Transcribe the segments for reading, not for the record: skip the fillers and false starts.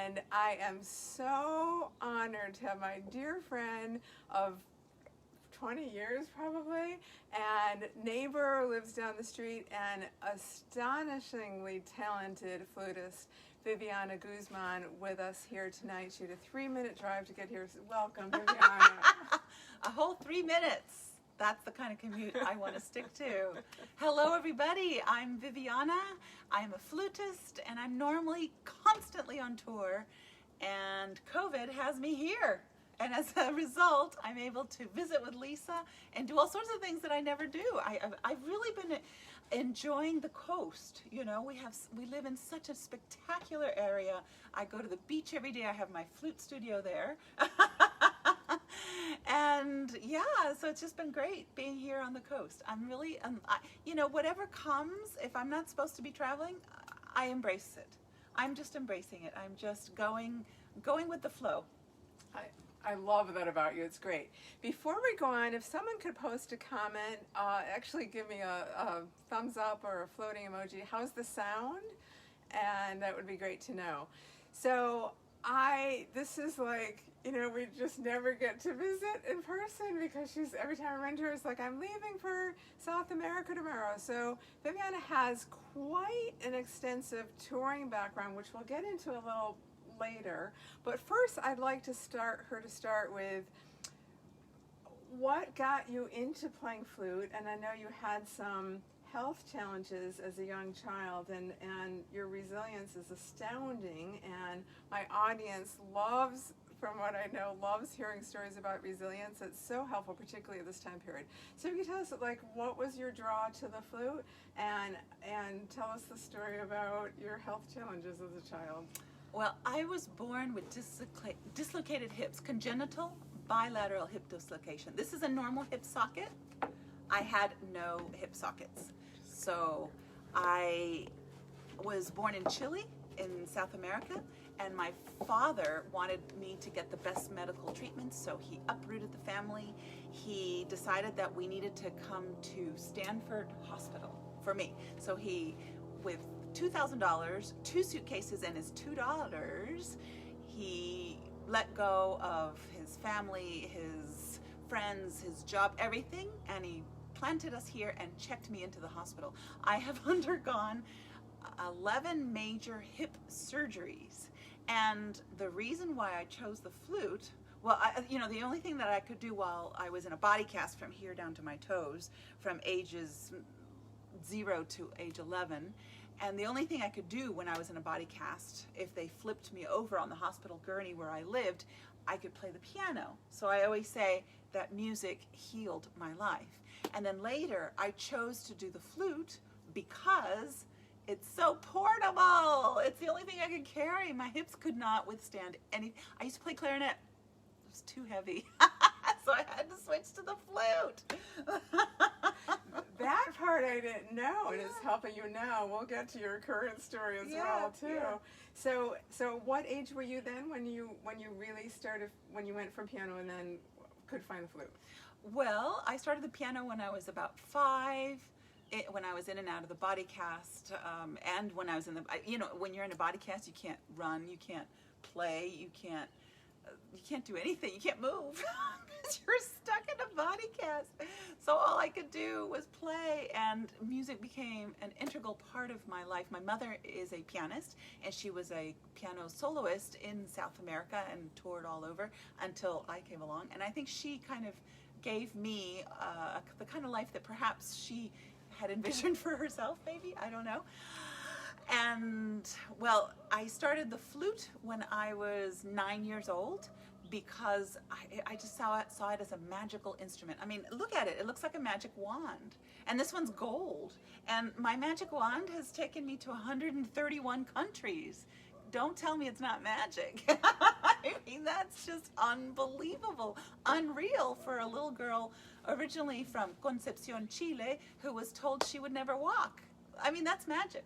And I am so honored to have my dear friend of 20 years probably, and neighbor, lives down the street, and astonishingly talented flutist, Viviana Guzman, with us here tonight. She had a 3-minute drive to get here. Welcome, Viviana. A whole 3 minutes. That's the kind of commute I want to stick to. Hello, everybody. I'm Viviana. I'm a flutist, and I'm normally constantly on tour, and COVID has me here. And as a result, I'm able to visit with Lisa and do all sorts of things that I never do. I've really been enjoying the coast. You know, we live in such a spectacular area. I go to the beach every day. I have my flute studio there. And yeah, so it's just been great being here on the coast. I'm really, you know, whatever comes, if I'm not supposed to be traveling, I embrace it. I'm just embracing it. I'm just going with the flow. I love that about you. It's great. Before we go on, if someone could post a comment, actually give me a thumbs up or a floating emoji. How's the sound? And that would be great to know. So this is like, you know, we just never get to visit in person because every time I run to her, it's like, I'm leaving for South America tomorrow. So Viviana has quite an extensive touring background, which we'll get into a little later. But first, I'd like to start with what got you into playing flute. And I know you had some health challenges as a young child, and your resilience is astounding. And my audience from what I know, loves hearing stories about resilience. It's so helpful, particularly at this time period. So if you tell us, like, what was your draw to the flute, and tell us the story about your health challenges as a child. Well, I was born with dislocated hips, congenital bilateral hip dislocation. This is a normal hip socket. I had no hip sockets. So I was born in Chile, in South America, and my father wanted me to get the best medical treatment, so he uprooted the family. He decided that we needed to come to Stanford Hospital for me. So he, with $2,000, 2 suitcases, and his $2, he let go of his family, his friends, his job, everything, and he planted us here and checked me into the hospital. I have undergone 11 major hip surgeries, and the reason why I chose the flute, well, you know, the only thing that I could do while I was in a body cast from here down to my toes, from ages 0 to age 11, and the only thing I could do when I was in a body cast, if they flipped me over on the hospital gurney where I lived, I could play the piano. So I always say that music healed my life. And then later, I chose to do the flute because it's so portable. It's the only thing I could carry. My hips could not withstand anything. I used to play clarinet. It was too heavy. So I had to switch to the flute. That part I didn't know, and it's helping you now. We'll get to your current story as well too. Yeah. So what age were you then when you really started, when you went from piano and then could find the flute? Well, I started the piano when I was about 5. When I was in and out of the body cast, and when I was in the, you know, when you're in a body cast, you can't run, you can't play, you can't do anything, you can't move because you're stuck in a body cast. So all I could do was play, and music became an integral part of my life. My mother is a pianist, and she was a piano soloist in South America and toured all over until I came along. And I think she kind of gave me the kind of life that perhaps she had envisioned for herself, maybe, I don't know. And well, I started the flute when I was 9 years old because I just saw it as a magical instrument. I mean, look at it. It looks like a magic wand. And this one's gold. And my magic wand has taken me to 131 countries. Don't tell me it's not magic. I mean, that's just unbelievable, unreal for a little girl originally from Concepcion, Chile, who was told she would never walk. I mean, that's magic.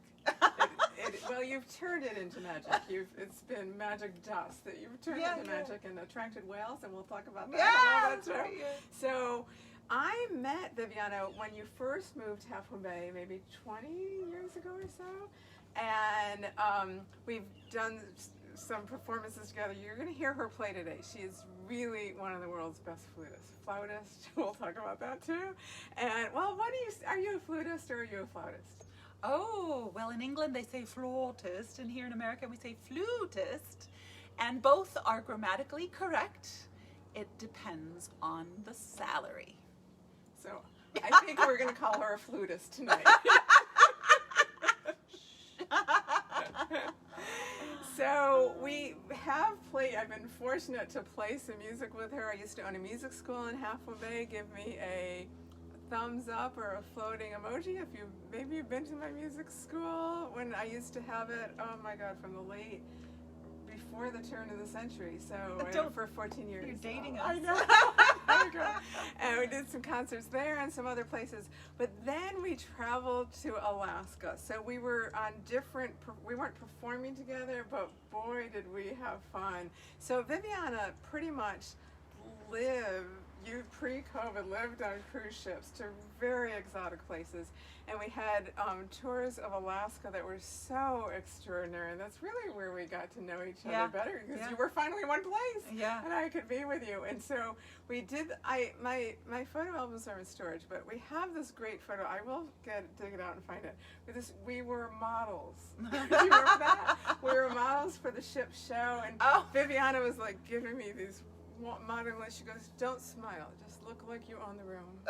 Well, you've turned it into magic. It's been magic dust that you've turned into magic and attracted whales, and we'll talk about that. Yeah, that's right. So I met Viviana when you first moved to Half Moon Bay, maybe 20 years ago or so, and we've done some performances together. You're going to hear her play today. She is really one of the world's best flutists. Flautist, we'll talk about that too. And, well, are you a flutist or are you a flautist? Oh, well, in England they say flautist, and here in America we say flutist, and both are grammatically correct. It depends on the salary. So I think we're going to call her a flutist tonight. So I've been fortunate to play some music with her. I used to own a music school in Half Moon Bay. Give me a thumbs up or a floating emoji if you've been to my music school when I used to have it, oh my God, from the late, before the turn of the century. So for 14 years. You're dating us. I know. And we did some concerts there and some other places. But then we traveled to Alaska. So we were on we weren't performing together, but boy, did we have fun. So Viviana pretty much pre-COVID lived on cruise ships to very exotic places, and we had tours of Alaska that were so extraordinary. And that's really where we got to know each other better, because you were finally in one place, and I could be with you. And so we did. My photo albums are in storage, but we have this great photo. I will dig it out and find it. We were models. Do you remember that? We were models for the ship show, and Viviana was like giving me these modeling list. She goes, "Don't smile, just look like you own the room."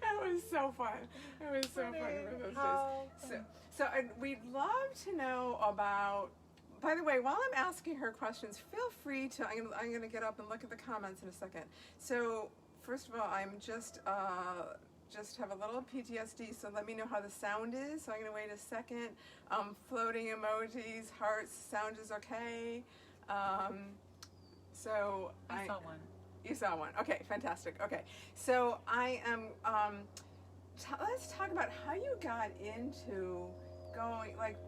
It was so fun. It was so fun for those days. So we'd love to know about. By the way, while I'm asking her questions, feel free to. I'm going to get up and look at the comments in a second. So first of all, I'm just have a little PTSD, so let me know how the sound is. So I'm going to wait a second. Floating emojis, hearts, sound is okay. So I saw one. You saw one. Okay, fantastic. Okay, so I am. Let's talk about how you got into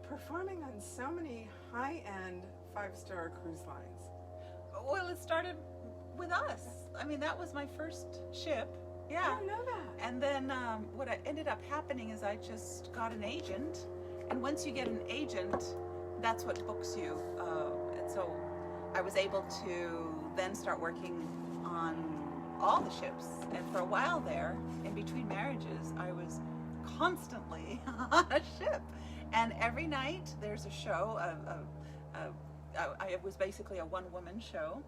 performing on so many high-end 5-star cruise lines. Well, it started with us. I mean, that was my first ship. Yeah. I didn't know that. And then what ended up happening is I just got an agent, and once you get an agent, that's what books you. And so I was able to then start working on all the ships. And for a while there, in between marriages, I was constantly on a ship. And every night there's a show. It was basically a one-woman show.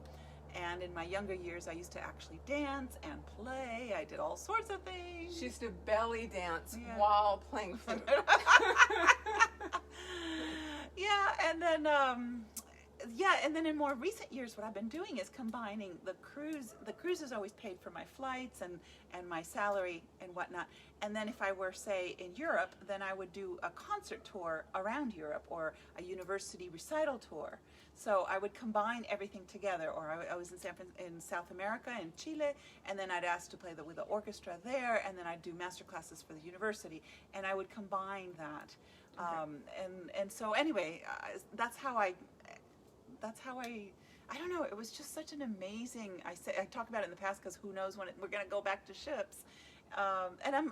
And in my younger years, I used to actually dance and play. I did all sorts of things. She used to belly dance while playing flute. And then in more recent years, what I've been doing is combining the cruise. The cruise has always paid for my flights and my salary and whatnot. And then if I were, say, in Europe, then I would do a concert tour around Europe or a university recital tour. So I would combine everything together. Or I was in South America, in Chile, and then I'd ask to play with the orchestra there, and then I'd do master classes for the university, and I would combine that. And so anyway, that's how I don't know, it was just such an amazing, I talk about it in the past because who knows when we're going to go back to ships. And I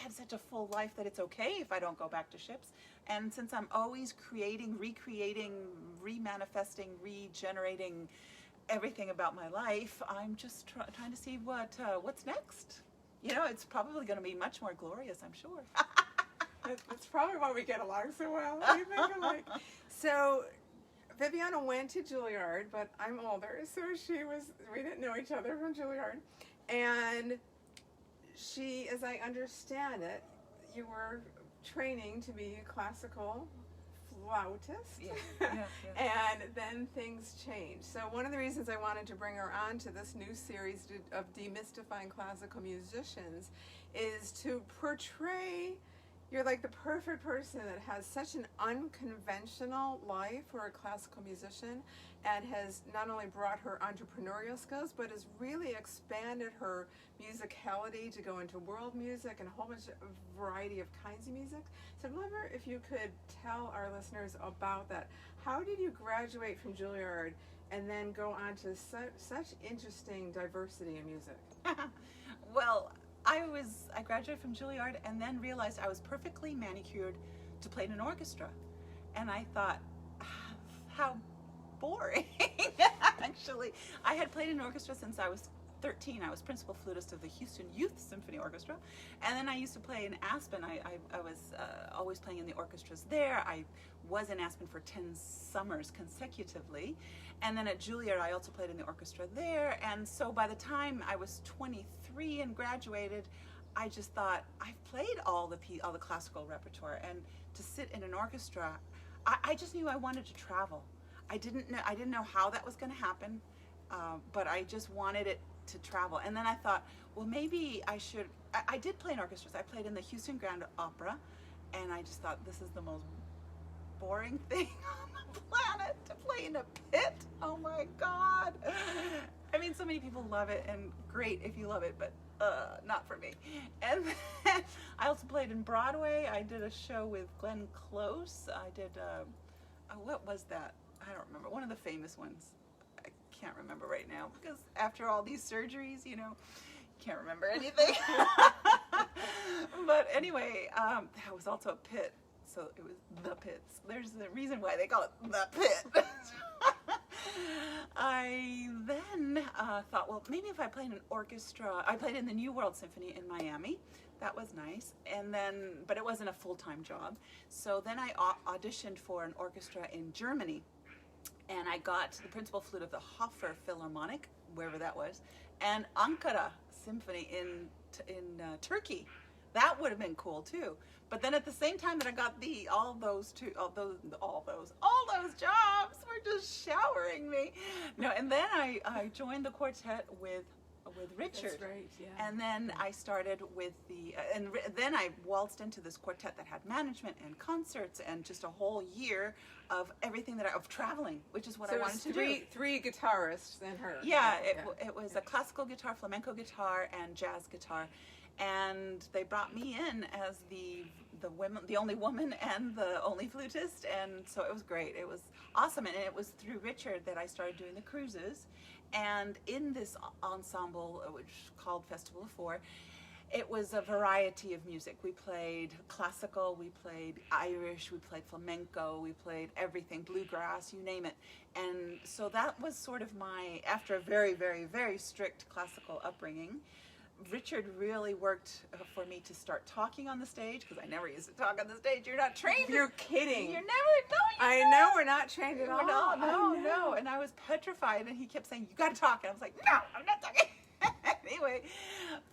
had such a full life that it's okay if I don't go back to ships. And since I'm always creating, recreating, remanifesting, regenerating everything about my life, I'm just trying to see what's next. You know, it's probably going to be much more glorious, I'm sure. That's probably why we get along so well. We think alike. So Viviana went to Juilliard, but I'm older, so we didn't know each other from Juilliard. And she, as I understand it, you were training to be a classical flautist. Yeah. And then things changed. So one of the reasons I wanted to bring her on to this new series of Demystifying Classical Musicians is to portray. You're like the perfect person that has such an unconventional life for a classical musician, and has not only brought her entrepreneurial skills, but has really expanded her musicality to go into world music and a whole bunch of variety of kinds of music. So I'd love if you could tell our listeners about that. How did you graduate from Juilliard and then go on to such interesting diversity in music? Well, I graduated from Juilliard and then realized I was perfectly manicured to play in an orchestra. And I thought, how boring. Actually, I had played in orchestra since I was 13. I was principal flutist of the Houston Youth Symphony Orchestra, and then I used to play in Aspen. I was always playing in the orchestras there. I was in Aspen for 10 summers consecutively, and then at Juilliard I also played in the orchestra there. And so by the time I was 23 and graduated, I just thought, I've played all the classical repertoire, and to sit in an orchestra, I just knew I wanted to travel. I didn't know how that was going to happen, but I just wanted it to travel. And then I thought, well, maybe I should. I did play in orchestras. I played in the Houston Grand Opera, and I just thought, this is the most boring thing on the planet, to play in a pit. Oh my God. I mean, so many people love it, and great if you love it, but not for me. And then I also played in Broadway. I did a show with Glenn Close. I did, what was that? I don't remember. One of the famous ones. I can't remember right now, because after all these surgeries, you know, can't remember anything. But anyway, that was also a pit. So it was the Pits. There's the reason why they call it the Pit. I then thought, well, maybe if I played in an orchestra. I played in the New World Symphony in Miami. That was nice. And then, but it wasn't a full-time job. So then I auditioned for an orchestra in Germany. And I got the principal flute of the Hofer Philharmonic, wherever that was, and Ankara Symphony in Turkey. That would have been cool too. But then at the same time that I got all those jobs were just showering me. No, and then I joined the quartet with Richard. That's right, yeah. And then I started with then I waltzed into this quartet that had management and concerts and just a whole year of everything of traveling, which is what I wanted to do. Three guitarists and her. Yeah, it was a classical guitar, flamenco guitar, and jazz guitar. And they brought me in as the only woman and the only flutist, and so it was great. It was awesome, and it was through Richard that I started doing the cruises. And in this ensemble, which is called Festival of Four, it was a variety of music. We played classical, we played Irish, we played flamenco, we played everything, bluegrass, you name it. And so that was sort of after a very, very, very strict classical upbringing, Richard really worked for me to start talking on the stage, because I never used to talk on the stage. You're not trained. You're kidding. You're never. No, I know we're not trained at all. No. And I was petrified, and he kept saying, "You got to talk," and I was like, "No, I'm not talking." Anyway,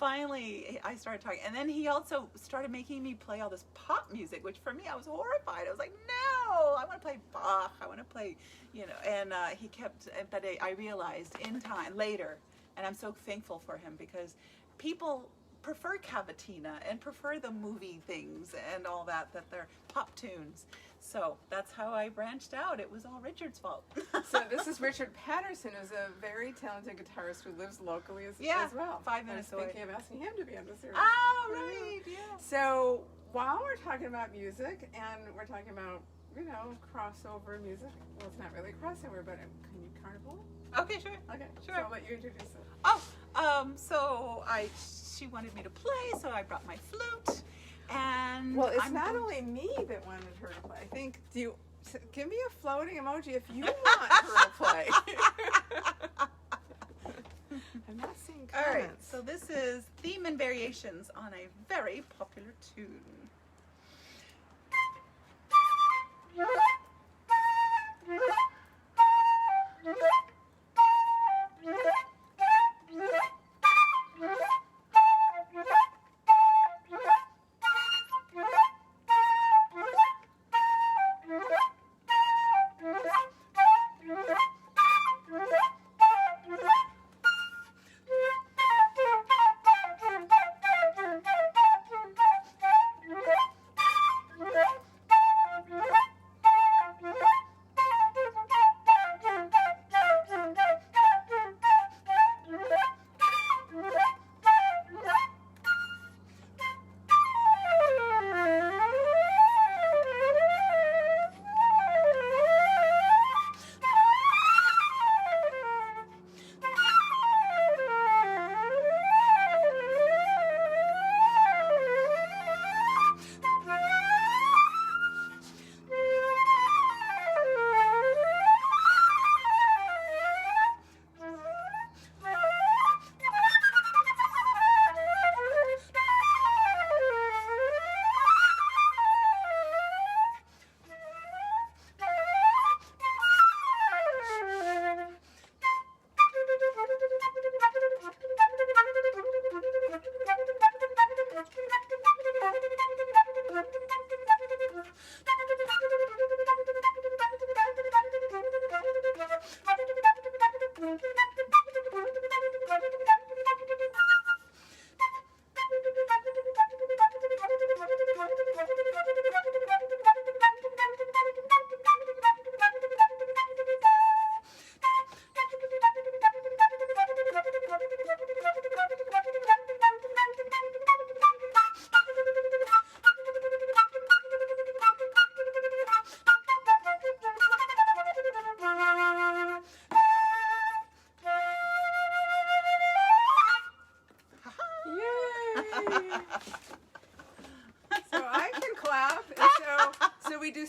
finally I started talking, and then he also started making me play all this pop music, which for me I was horrified. I was like, "No, I want to play Bach. I want to play," you know. And he kept. But I realized in time later, and I'm so thankful for him, because people prefer cavatina and prefer the movie things and all that they're pop tunes. So that's how I branched out. It was all Richard's fault. So this is Richard Patterson, who's a very talented guitarist who lives locally as well. 5 minutes away. I was thinking of asking him to be on the series. Oh, right, yeah. So while we're talking about music, and we're talking about, crossover music, well, it's not really crossover, but can you carnival? Okay, sure. Okay, sure. So I'll let you introduce it. So she wanted me to play, so I brought my flute, and well, it's not only me that wanted her to play. I think give me a floating emoji if you want her to play. I'm not seeing comments. All right, so this is Theme and Variations on a very popular tune.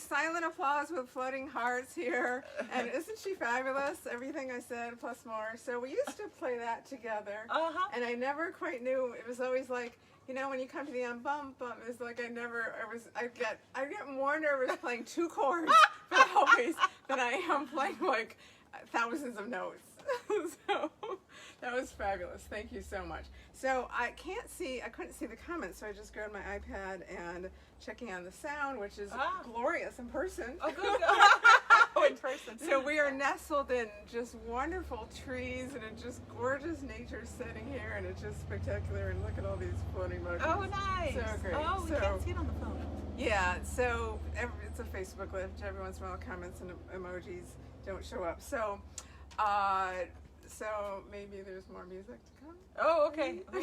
silent applause with floating hearts here. And isn't she fabulous? Everything I said plus more. So we used to play that together. And I never quite knew. It was always like, you know, when you come to the end, bum bum, it's like I'd get more nervous playing 2 chords for the whole piece than I am playing like thousands of notes. So that was fabulous. Thank you so much. So I couldn't see the comments, so I just grabbed my iPad and checking on the sound, which is glorious in person. Oh, good. In person. So we are nestled in just wonderful trees and in just gorgeous nature setting here, and it's just spectacular. And look at all these floating emojis. Oh, nice. So great. Oh, we can't see it on the phone. Yeah, so it's a Facebook live. Every once in a while, comments and emojis don't show up. So maybe there's more music to come. Oh, okay. So,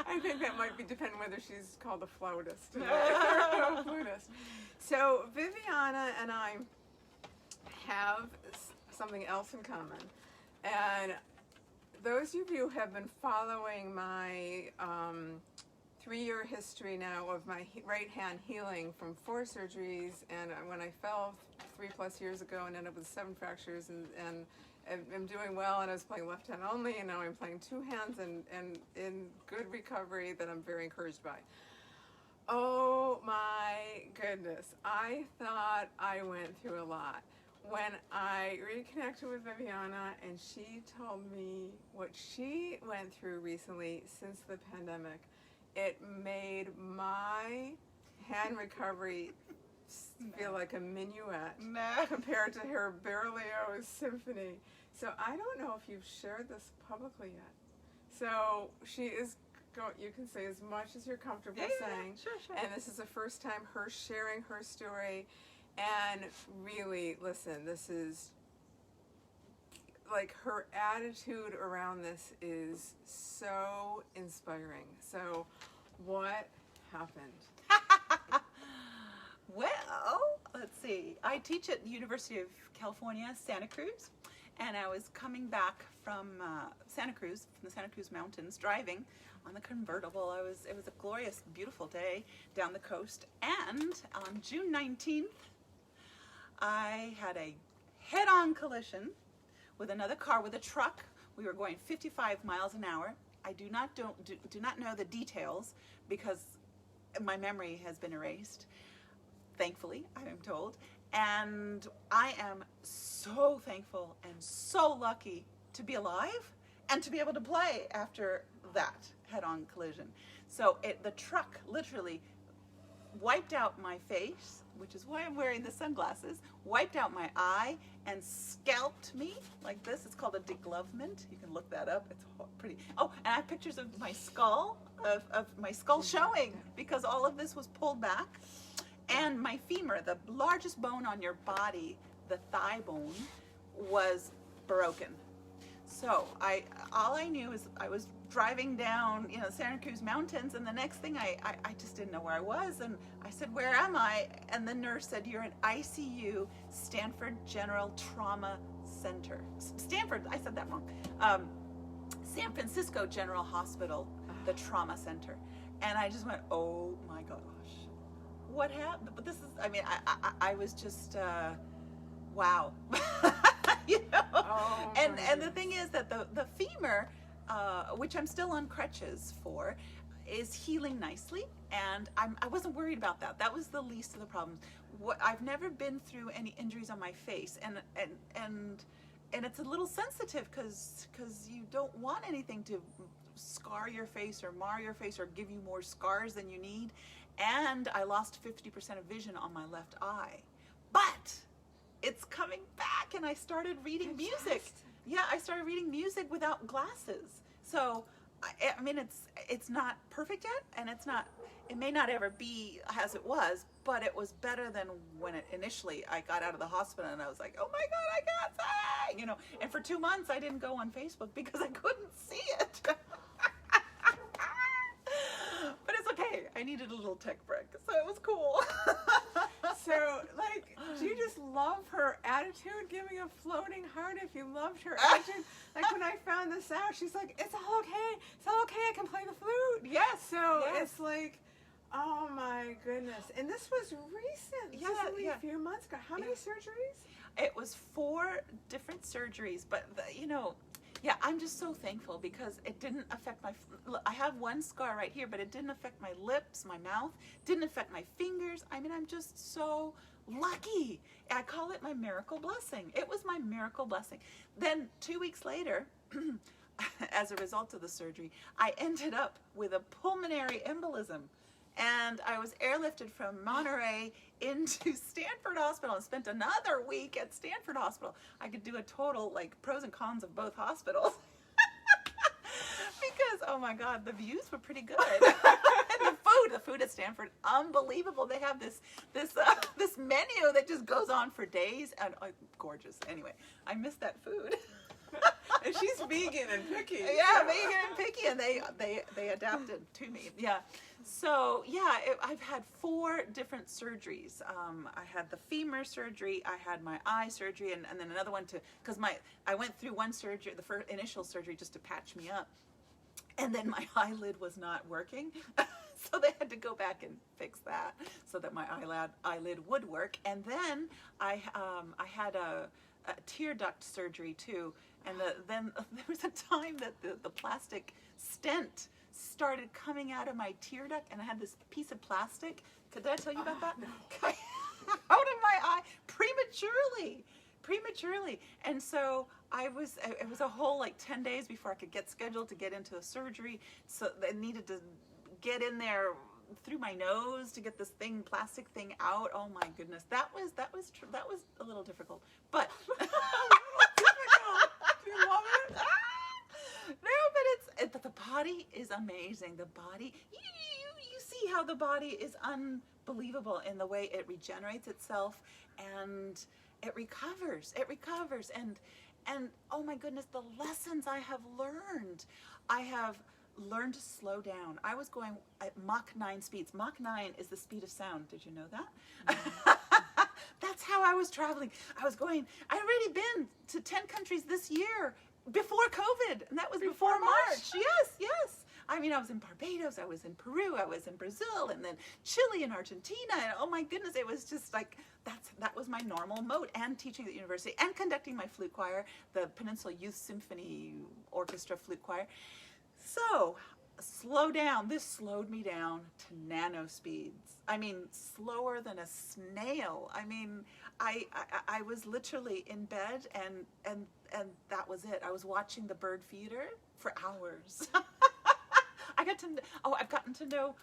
I think that might be depending whether she's called a flautist. Flutist. So Viviana and I have something else in common, and those of you who have been following my 3-year history now of my right hand healing from 4 surgeries, and when I fell 3+ years ago and ended up with 7 fractures, and I'm doing well, and I was playing left hand only, and now I'm playing 2 hands and in good recovery that I'm very encouraged by. Oh my goodness, I thought I went through a lot. When I reconnected with Viviana and she told me what she went through recently since the pandemic, it made my hand recovery feel like a minuet compared to her Berlioz symphony. So I don't know if you've shared this publicly yet. So she is, you can say as much as you're comfortable saying. Sure. And this is the first time her sharing her story. And really, listen, this is, like, her attitude around this is so inspiring. So what happened? Well, let's see. I teach at the University of California, Santa Cruz, and I was coming back from Santa Cruz, from the Santa Cruz Mountains, driving on the convertible. It was a glorious, beautiful day down the coast, and on June 19th, I had a head-on collision with another car, with a truck. We were going 55 miles an hour. I do not know the details because my memory has been erased. Thankfully, I am told. And I am so thankful and so lucky to be alive and to be able to play after that head-on collision. So the truck literally wiped out my face, which is why I'm wearing the sunglasses, wiped out my eye and scalped me like this. It's called a deglovement. You can look that up. It's pretty. Oh, and I have pictures of my skull, of my skull showing because all of this was pulled back. And my femur, the largest bone on your body, the thigh bone, was broken. So all I knew is I was driving down, Santa Cruz Mountains, and the next thing I just didn't know where I was, and I said, "Where am I?" And the nurse said, "You're in ICU, Stanford General Trauma Center." Stanford, I said that wrong. San Francisco General Hospital, the Trauma Center. And I just went, oh my gosh. What happened? But this is, I was just, wow. Oh, and the thing is that the femur, which I'm still on crutches for, is healing nicely, and I wasn't worried about that. That was the least of the problems. I've never been through any injuries on my face, and it's a little sensitive because you don't want anything to scar your face or mar your face or give you more scars than you need. And I lost 50% of vision on my left eye. But it's coming back, and I started reading music. Yeah, I started reading music without glasses. So, it's not perfect yet, and it may not ever be as it was, but it was better than when initially I got out of the hospital and I was like, oh my God, I can't say, and for 2 months I didn't go on Facebook because I couldn't see it. But it's okay. I needed a little tech break, so it was cool. So, do you just love her attitude? Give me a floating heart if you loved her attitude. When I found this out, she's like, it's all okay. It's all okay. I can play the flute. Yes. So yes. it's like, Oh my goodness. And this was recent. Yeah, Just only yeah. a few months ago. How many surgeries? It was 4 different surgeries, but yeah, I'm just so thankful because it didn't affect my. Look, I have one scar right here, but it didn't affect my lips, my mouth, didn't affect my fingers. I mean, I'm just so lucky. I call it my miracle blessing. It was my miracle blessing. Then 2 weeks later, as a result of the surgery, I ended up with a pulmonary embolism. And I was airlifted from Monterey into Stanford Hospital and spent another week at Stanford Hospital. I could do a total, like, pros and cons of both hospitals. Because, oh my God, the views were pretty good. And the food at Stanford, unbelievable. They have this menu that just goes on for days, and gorgeous. Anyway, I miss that food. And she's vegan and picky. Yeah, vegan and picky, and they adapted to me. Yeah. So yeah, I've had 4 different surgeries. I had the femur surgery, I had my eye surgery, and then another one because I went through one surgery, the first initial surgery, just to patch me up, and then my eyelid was not working. So they had to go back and fix that so that my eyelid would work. And then I had a tear duct surgery too. And then there was a time that the plastic stent started coming out of my tear duct, and I had this piece of plastic. Did I tell you about that? No. Out of my eye prematurely. And so it was a whole like 10 days before I could get scheduled to get into a surgery. So they needed to get in there through my nose to get this plastic thing out. Oh my goodness, that was a little difficult, but. Do you love it? But the body is amazing. The body, you see how the body is unbelievable in the way it regenerates itself, and it recovers, and oh my goodness, the lessons I have learned. I have learned to slow down. I was going at Mach 9 speeds. Mach 9 is the speed of sound. Did you know that? Mm-hmm. That's how I was traveling. I'd already been to 10 countries this year before COVID, and that was before March. Yes. I mean, I was in Barbados, I was in Peru, I was in Brazil, and then Chile and Argentina, and oh my goodness, it was just like, that was my normal mode, and teaching at the university, and conducting my flute choir, the Peninsula Youth Symphony Orchestra flute choir. So, slow down. This slowed me down to nano speeds. I mean, slower than a snail. I mean, I was literally in bed, and that was it. I was watching the bird feeder for hours. I've gotten to know,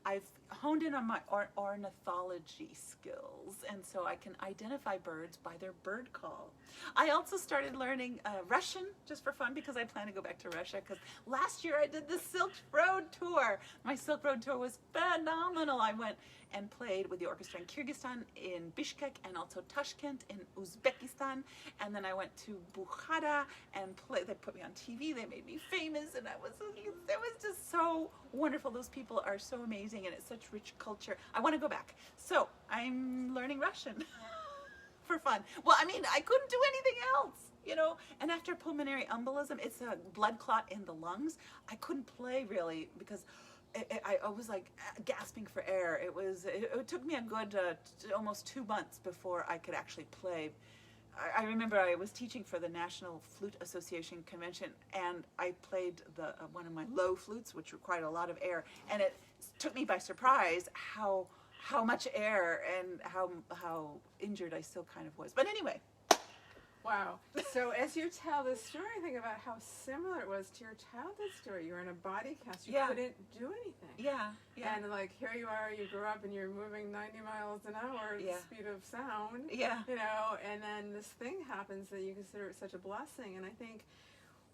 I've honed in on my ornithology skills, and so I can identify birds by their bird call. I also started learning Russian just for fun because I plan to go back to Russia, because last year I did the Silk Road tour. My Silk Road tour was phenomenal. I went and played with the orchestra in Kyrgyzstan, in Bishkek, and also Tashkent in Uzbekistan. And then I went to Bukhara and they put me on TV. They made me famous, and it was just so wonderful. Those people are so amazing, and it's such rich culture. I want to go back. So I'm learning Russian for fun. Well, I mean, I couldn't do anything else, And after pulmonary embolism, it's a blood clot in the lungs. I couldn't play really because I was like gasping for air. It took me a good almost 2 months before I could actually play. I remember I was teaching for the National Flute Association convention, and I played one of my low flutes, which required a lot of air, and it took me by surprise how much air and how injured I still kind of was. But anyway. Wow. So as you tell this story, think about how similar it was to your childhood story. You were in a body cast. You couldn't do anything. Yeah. And like here you are, you grew up and you're moving 90 miles an hour at the speed of sound. Yeah. And then this thing happens that you consider it such a blessing. And I think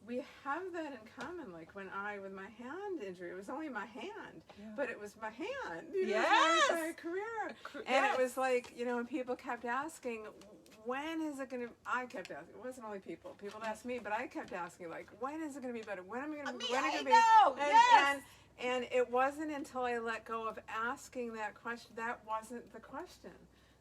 we have that in common. Like with my hand injury, it was only my hand, but it was my hand. Yes. My career. And it was like, when people kept asking, when is it going to, I kept asking, it wasn't only people asked me, but I kept asking, like, when is it going to be better? When am I going to, when are going to be? Yes. And it wasn't until I let go of asking that question, that wasn't the question.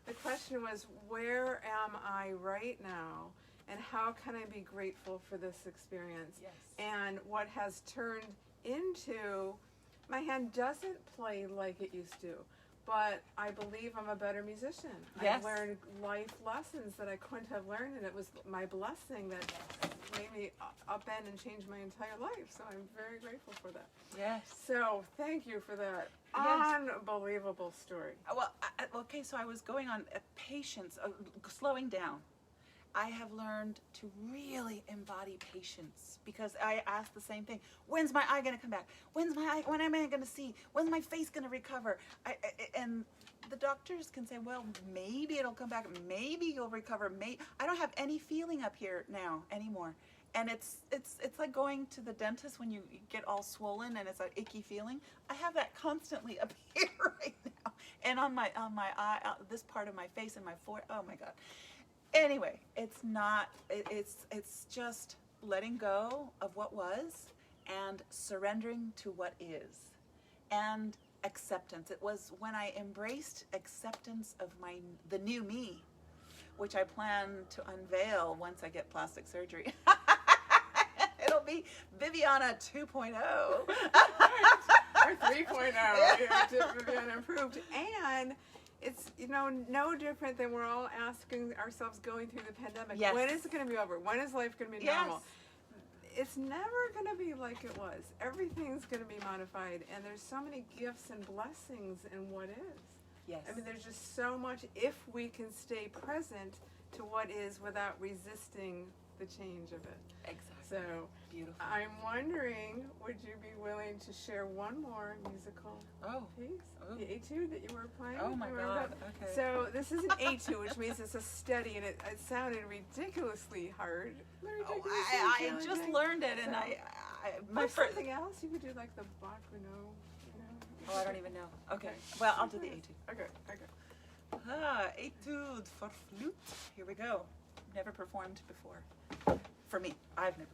The question was, where am I right now? And how can I be grateful for this experience? Yes. And what has turned into My hand doesn't play like it used to, but I believe I'm a better musician. Yes. I've learned life lessons that I couldn't have learned, and it was my blessing that made me upend and change my entire life. So I'm very grateful for that. Yes. So thank you for that Yes. unbelievable story. Well, okay, so I was going on patience, slowing down. I have learned to really embody patience because I ask the same thing. When's my eye going to come back? When am I going to see? When's my face going to recover? And the doctors can say, well, maybe it'll come back. Maybe you'll recover. I don't have any feeling up here now anymore. And it's like going to the dentist when you get all swollen and it's an icky feeling. I have that constantly up here right now. And on my eye, this part of my face and my forehead. Oh my God. Anyway, it's just letting go of what was and surrendering to what is. And acceptance. It was when I embraced acceptance of the new me, which I plan to unveil once I get plastic surgery. It'll be Viviana 2.0. Or 3.0. Yeah, Viviana improved. And it's, no different than we're all asking ourselves going through the pandemic. Yes. When is it going to be over? When is life going to be normal? It's never going to be like it was. Everything's going to be modified. And there's so many gifts and blessings in what is. Yes. I mean, there's just so much if we can stay present to what is without resisting the change of it. Exactly. So beautiful. I'm wondering, would you be willing to share one more musical piece? Oh. The etude that you were playing? Oh my God. Okay. So this is an etude, which means it's a steady, and it sounded ridiculously hard. I just learned it, and something else you could do, like the Bach, Oh, I don't even know. Okay. Well, I'll do the etude. Okay. Etude for flute. Here we go. Never performed before. For me, I've never.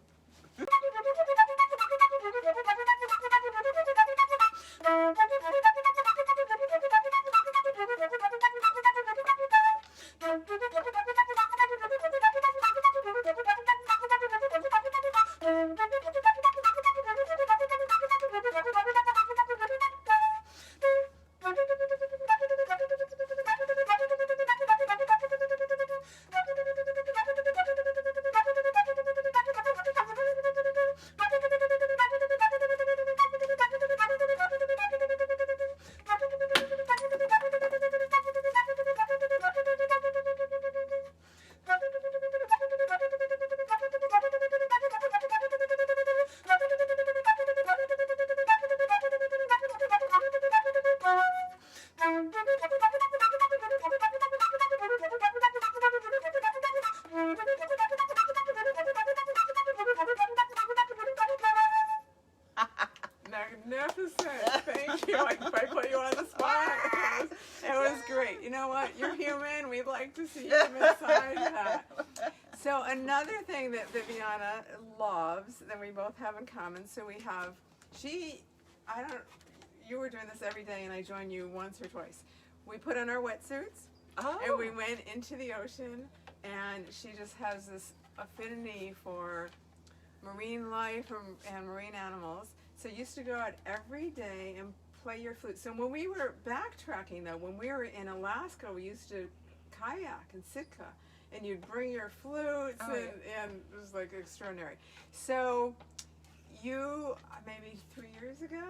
Magnificent. Thank you. I put you on the spot. It was great. You know what? You're human. We'd like to see you inside that. So another thing that Viviana loves that we both have in common, so we have, you were doing this every day and I joined you once or twice. We put on our wetsuits and we went into the ocean, and she just has this affinity for marine life and marine animals. So you used to go out every day and play your flute. So when we were backtracking, though, when we were in Alaska, we used to kayak in Sitka, and you'd bring your flutes, and it was like extraordinary. So you, maybe 3 years ago?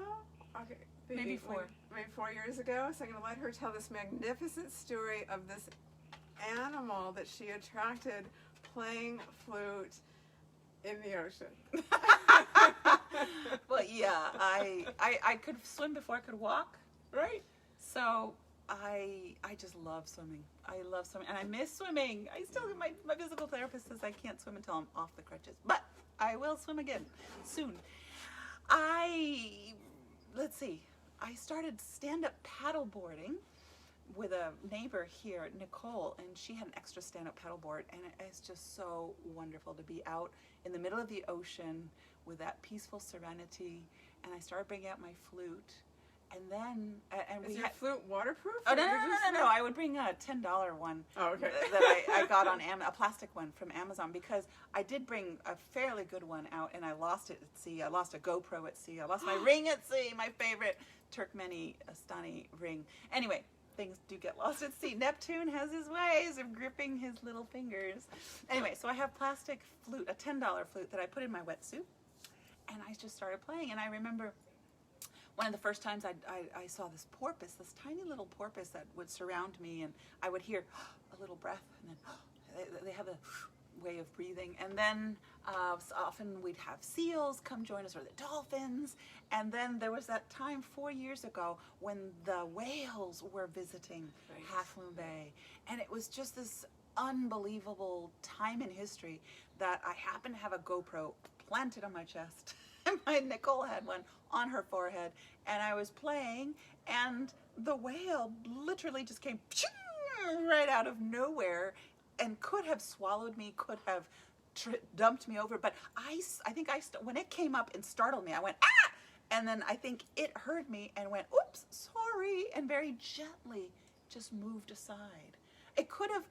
Okay. Maybe 4. Maybe 4 years ago. So I'm going to let her tell this magnificent story of this animal that she attracted playing flute in the ocean. Well, yeah, I could swim before I could walk. Right. So I just love swimming. I love swimming, and I miss swimming. I still, my physical therapist says I can't swim until I'm off the crutches, but I will swim again soon. Let's see, I started stand-up paddleboarding with a neighbor here, Nicole, and she had an extra stand-up paddleboard, and it's just so wonderful to be out in the middle of the ocean with that peaceful serenity. And I started bringing out my flute, And then, and Is we your had... flute waterproof? Oh, no. I would bring a $10 one okay. that I got on a plastic one from Amazon, because I did bring a fairly good one out and I lost it at sea. I lost a GoPro at sea. I lost my ring at sea, my favorite Turkmeni Astani ring. Anyway, things do get lost at sea. Neptune has his ways of gripping his little fingers. Anyway, so I have plastic flute, a $10 flute that I put in my wetsuit, and I just started playing. And I remember one of the first times I saw this porpoise, this tiny little porpoise that would surround me, and I would hear a little breath, and then they have a way of breathing. And then often we'd have seals come join us, or the dolphins. And then there was that time 4 years ago when the whales were visiting Half Moon Bay. And it was just this unbelievable time in history that I happened to have a GoPro planted on my chest. And my Nicole had one on her forehead. And I was playing, and the whale literally just came right out of nowhere and could have swallowed me, could have dumped me over. But I think when it came up and startled me, I went, ah! And then I think it heard me and went, oops, sorry, and very gently just moved aside. It could have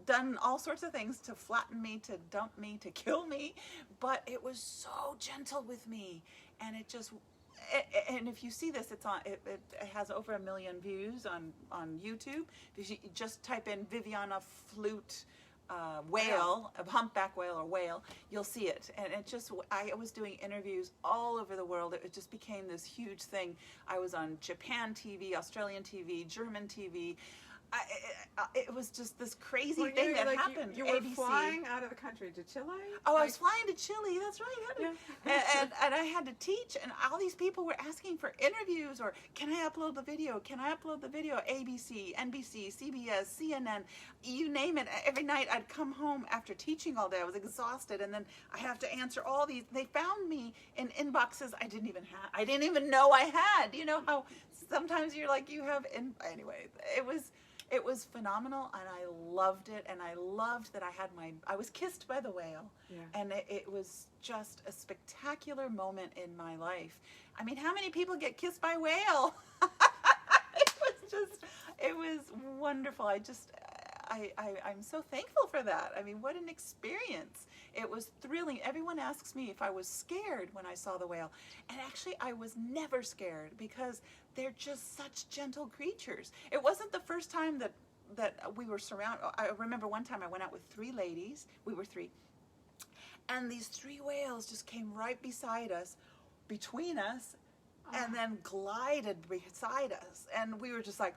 done all sorts of things to flatten me, to dump me, to kill me, but it was so gentle with me. And it just, and if you see this, it's on, it has over 1 million views on YouTube. If you just type in Viviana flute whale, a humpback whale or whale, you'll see it. And it just, I was doing interviews all over the world. It just became this huge thing. I was on Japan TV, Australian TV, German TV. It was just this crazy thing that happened. You were ABC. flying out of the country to Chile? Oh, I was flying to Chile. That's right. Yeah. and I had to teach, and all these people were asking for interviews, or can I upload the video? Can I upload the video? ABC, NBC, CBS, CNN, you name it. Every night I'd come home after teaching all day. I was exhausted, and then I have to answer all these. They found me in inboxes I didn't even know I had. You know how sometimes you're like, you have anyway, it was phenomenal, and I loved it, and I loved that I was kissed by the whale, and it was just a spectacular moment in my life. I mean, how many people get kissed by a whale? It was wonderful. I'm so thankful for that. I mean, what an experience. It was thrilling. Everyone asks me if I was scared when I saw the whale. And actually, I was never scared, because they're just such gentle creatures. It wasn't the first time that we were surrounded. I remember one time I went out with 3 ladies. We were 3. And these 3 whales just came right beside us, between us, and then glided beside us. And we were just like,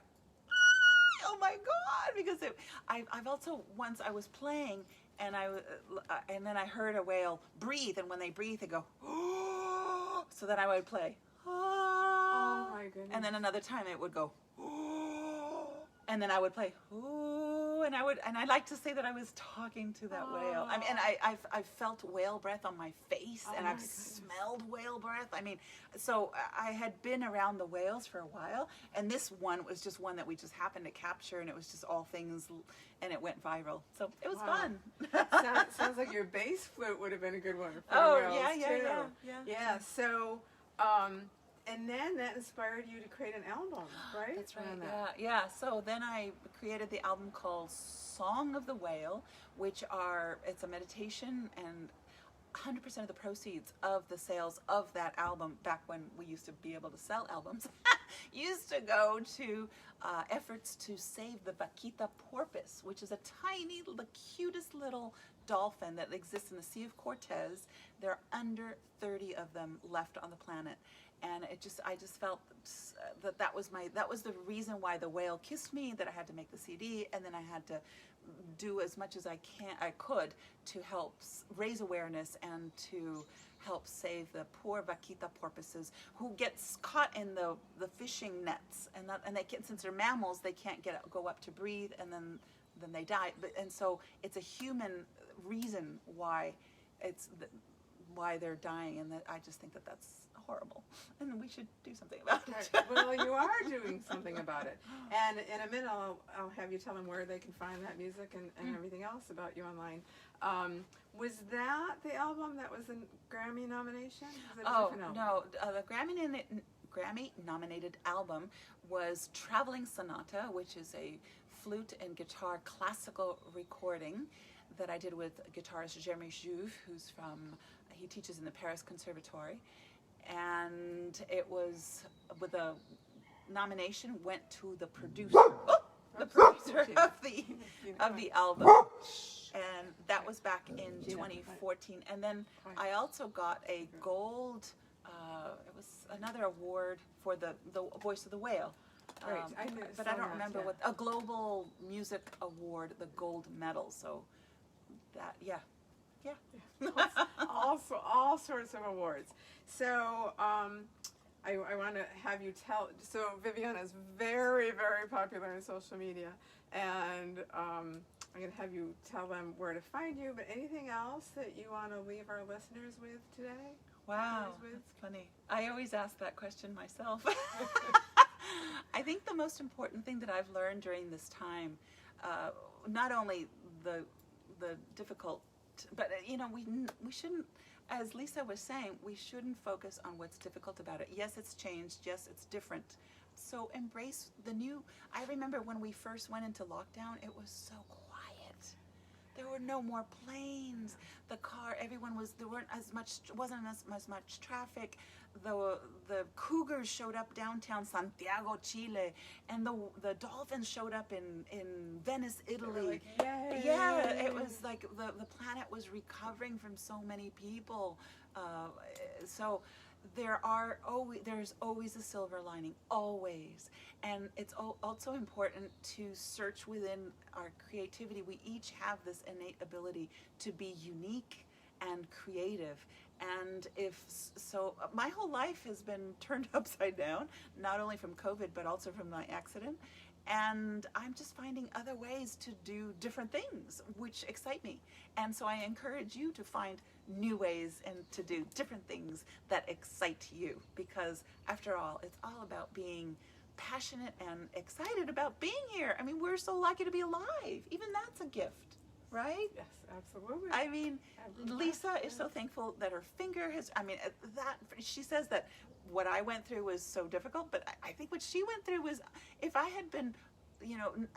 oh my God, because I've also, once I was playing, and then I heard a whale breathe, and when they breathe, they go, oh, so then I would play, oh my goodness. And then another time it would go, oh, and then I would play, oh, and I like to say that I was talking to that whale. I mean, and I've felt whale breath on my face, and I've smelled whale breath. I mean, so I had been around the whales for a while, and this one was just one that we just happened to capture, and it was just all things, and it went viral. So it was fun. Sounds like your bass flute would have been a good one for whales, yeah. So, and then that inspired you to create an album, right? That's right. Yeah. So then I created the album called Song of the Whale, it's a meditation, and 100% of the proceeds of the sales of that album, back when we used to be able to sell albums, used to go to efforts to save the vaquita porpoise, which is the cutest little dolphin that exists in the Sea of Cortez. There are under 30 of them left on the planet. And I just felt that was the reason why the whale kissed me, that I had to make the CD, and then I had to do as much as I could to help raise awareness and to help save the poor vaquita porpoises who gets caught in the fishing nets, and they can't, since they're mammals, they can't go up to breathe, and then they die. And so it's a human reason why they're dying, and I just think that's horrible, and we should do something about it. Well, you are doing something about it, and in a minute I'll have you tell them where they can find that music and everything else about you online. Was that the album that was a Grammy nomination? Was it a different album? No, the Grammy Grammy-nominated album was Traveling Sonata, which is a flute and guitar classical recording that I did with guitarist Jeremy Jouve, he teaches in the Paris Conservatory. And it was, with a nomination, went to the producer. The producer of the album, and that was back in 2014. And then I also got a gold. It was another award for the Voice of the Whale. But I don't remember what a global music award, the gold medal. So that Also, all sorts of awards. So. I want to have you tell. So Viviana is very, very popular in social media, and I'm going to have you tell them where to find you. But anything else that you want to leave our listeners with today? Wow, that's funny. I always ask that question myself. I think the most important thing that I've learned during this time, not only the difficult, but we shouldn't. As Lisa was saying, we shouldn't focus on what's difficult about it. Yes, it's changed. Yes, it's different. So embrace the new. I remember when we first went into lockdown, it was so quiet. There were no more planes. Wasn't as much traffic. The cougars showed up downtown Santiago, Chile, and the dolphins showed up in Venice, Italy. Yay. Yeah, it was like the planet was recovering from so many people. So there's always a silver lining, always. And it's also important to search within our creativity. We each have this innate ability to be unique and creative. And my whole life has been turned upside down, not only from COVID, but also from my accident. And I'm just finding other ways to do different things, which excite me. And so I encourage you to find new ways and to do different things that excite you. Because after all, it's all about being passionate and excited about being here. I mean, we're so lucky to be alive. Even that's a gift. Right? Yes, absolutely. I mean, Lisa is so thankful that her finger she says that what I went through was so difficult, but I think what she went through was, if I had been,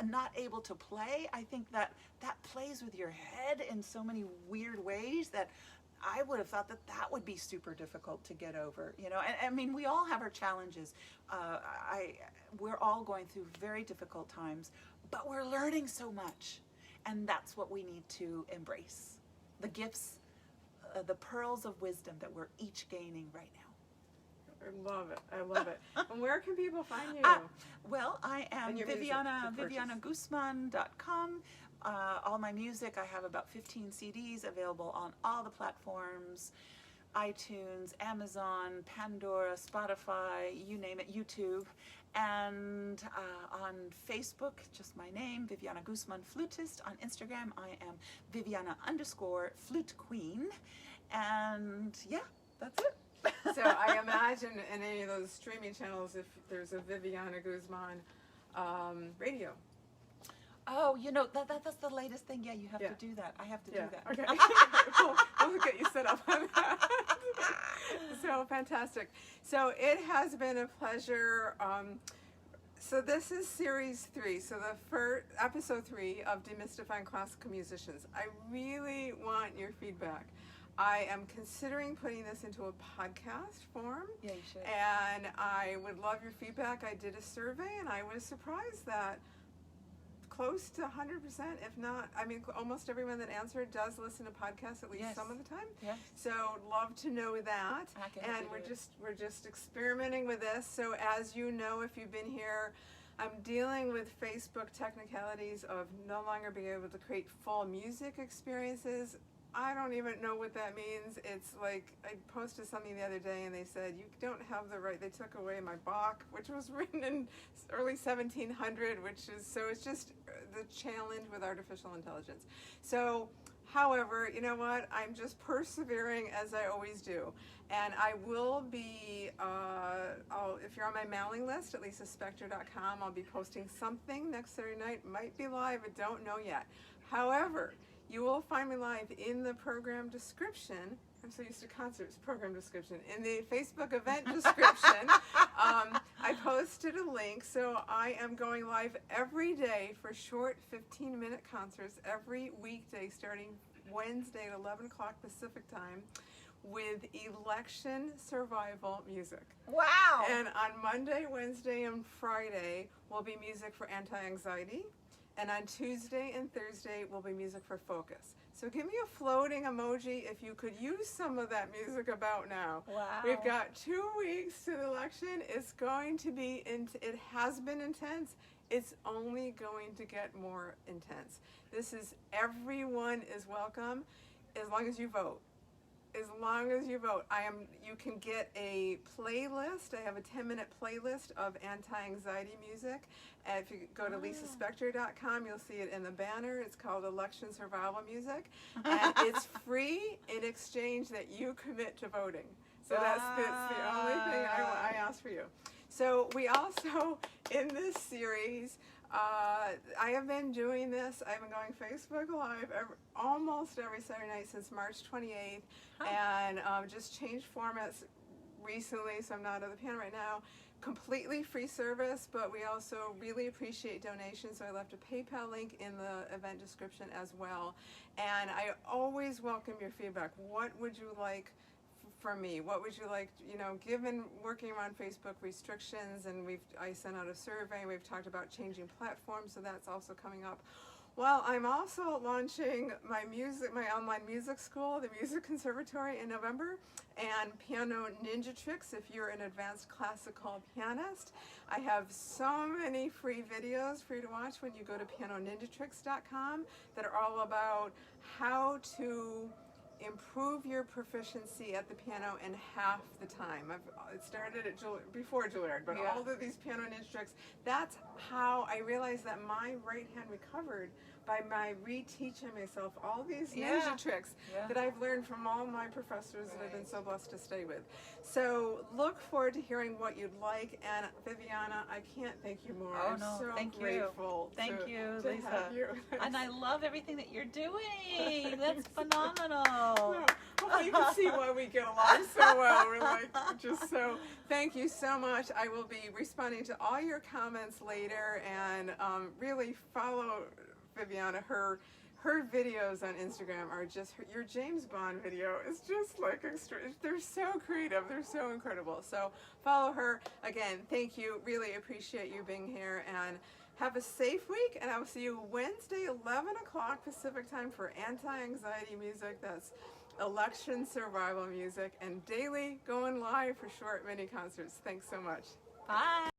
not able to play, I think that plays with your head in so many weird ways that I would have thought that would be super difficult to get over, and I mean, we all have our challenges. We're all going through very difficult times, but we're learning so much. And that's what we need to embrace. The gifts, the pearls of wisdom that we're each gaining right now. I love it. And where can people find you? Well, I am vivianaguzman.com. All my music, I have about 15 CDs available on all the platforms. iTunes, Amazon, Pandora, Spotify, you name it, YouTube. And on Facebook, just my name, Viviana Guzman Flutist. On Instagram, I am Viviana_Flute Queen. And yeah, that's it. So I imagine in any of those streaming channels, if there's a Viviana Guzman radio. Oh, that's the latest thing. Yeah, you have to do that. I have to do that. Okay. We'll get you set up on that. So fantastic. So it has been a pleasure. So this is series 3. So the first episode 3 of Demystifying Classical Musicians. I really want your feedback. I am considering putting this into a podcast form. Yeah, you should. And I would love your feedback. I did a survey, and I was surprised that close to 100%, if not, I mean, almost everyone that answered does listen to podcasts at least some of the time. Yes. So love to know that. And we're just experimenting with this. So as you know, if you've been here, I'm dealing with Facebook technicalities of no longer being able to create full music experiences. I don't even know what that means. It's like, I posted something the other day and they said, you don't have the right, they took away my Bach, which was written in early 1700, so it's just the challenge with artificial intelligence. So, however, you know what, I'm just persevering as I always do. And I will be, if you're on my mailing list at lisaspector.com, I'll be posting something next Saturday night. Might be live, I don't know yet. However, you will find me live in the program description I'm so used to concerts, program description. In the Facebook event description, I posted a link. So I am going live every day for short 15-minute concerts every weekday starting Wednesday at 11 o'clock Pacific time with election survival music. Wow. And on Monday, Wednesday, and Friday will be music for anti-anxiety. And on Tuesday and Thursday will be music for focus. So give me a floating emoji if you could use some of that music about now. Wow. We've got 2 weeks to the election. It's going to be, it has been intense. It's only going to get more intense. Everyone is welcome as long as you vote. As long as you vote. You can get a playlist. I have a 10-minute playlist of anti-anxiety music. If you go to lisaspector.com, you'll see it in the banner. It's called Election Survival Music. And it's free in exchange that you commit to voting. So that's the only thing I ask for you. So we also, in this series, I have been doing this. I've been going Facebook Live almost every Saturday night since March 28th, and just changed formats recently, so I'm not at the piano right now. Completely free service, but we also really appreciate donations, so I left a PayPal link in the event description as well. And I always welcome your feedback. What would you like from me? What would you like, given working around Facebook restrictions, and I sent out a survey, we've talked about changing platforms, so that's also coming up. Well, I'm also launching my online music school, the Music Conservatory, in November, and Piano Ninja Tricks if you're an advanced classical pianist. I have so many free videos for you to watch when you go to pianoninjatricks.com that are all about how to improve your proficiency at the piano in half the time. It started before Juilliard, but all of these piano ninja tricks, that's how I realized that my right hand recovered by my reteaching myself all these ninja tricks that I've learned from all my professors that I've been so blessed to stay with. So look forward to hearing what you'd like, and Viviana, I can't thank you more. I'm so grateful. Thank you, to Lisa. have you. And I love everything that you're doing. That's phenomenal. Well, you can see why we get along so well. We're thank you so much. I will be responding to all your comments later, and really follow Viviana. Her videos on Instagram are just, your James Bond video is just like extra. They're so creative. They're so incredible. So follow her. Again, thank you. Really appreciate you being here, and have a safe week, and I will see you Wednesday, 11 o'clock Pacific time for anti-anxiety music. That's election survival music, and daily going live for short mini concerts. Thanks so much. Bye.